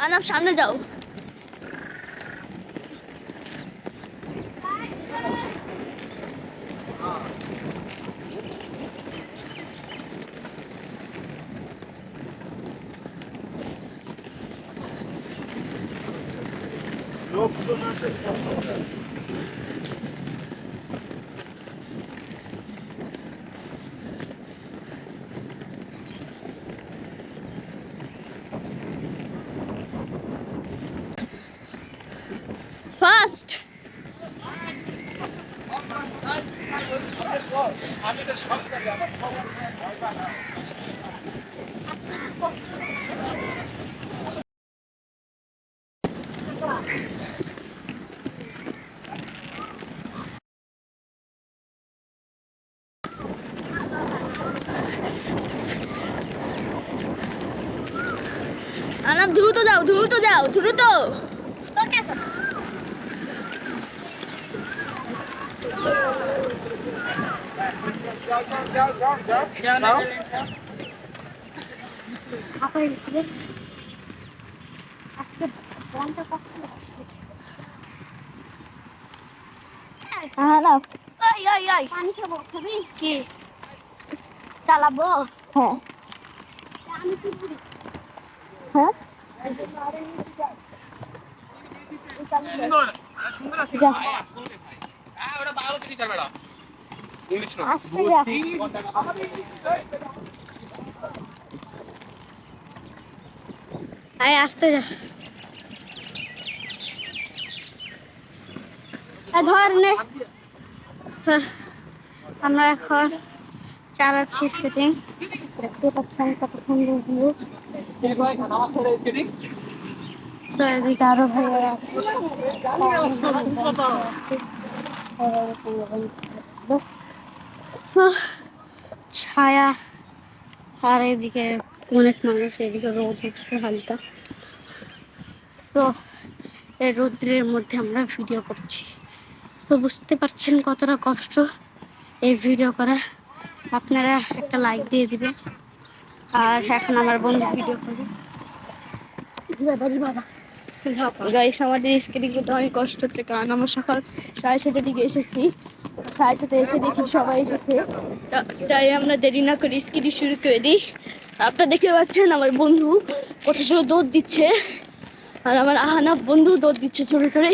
আনাম সামনে যাও। ফাস্ট আনাম দ্রুত যাও, দ্রুত যাও, দ্রুত। পানি খাবো, খাবি কি? চালাবো? হ্যাঁ হ্যাঁ যা আস্তে যা। আয় আস্তে যা। ধর নে। আমরা এখন চালাচ্ছি স্কেটিং। দেখতে পাচ্ছেন কত সুন্দর ভিউ। এদিকে আরো ভাইয়া আছে। ছায়া আর এদিকে অনেক মানুষ, এদিকে রোদ উঠছে হালকা। তো এই রৌদ্রের মধ্যে আমরা ভিডিও করছি, তো বুঝতে পারছেন কতটা কষ্ট এই ভিডিও করা। আপনারা একটা লাইক দিয়ে দিবেন। আর এখন আমার বন্ধু ভিডিও করবে। গাইস আমাদের স্কেটিং করতে অনেক কষ্ট হচ্ছে, কারণ আমরা সকাল 7:30 দিকে এসেছি। 7:30 এসে দেখি সবাই এসেছে, তাই আমরা দেরি না করে স্কেটিং শুরু করে দিই। আপনারা দেখতে পাচ্ছেন আমার বন্ধু কত সময় দৌড় দিচ্ছে, আর আমার আহানা বন্ধু দৌড় দিচ্ছে ছোট ছোট।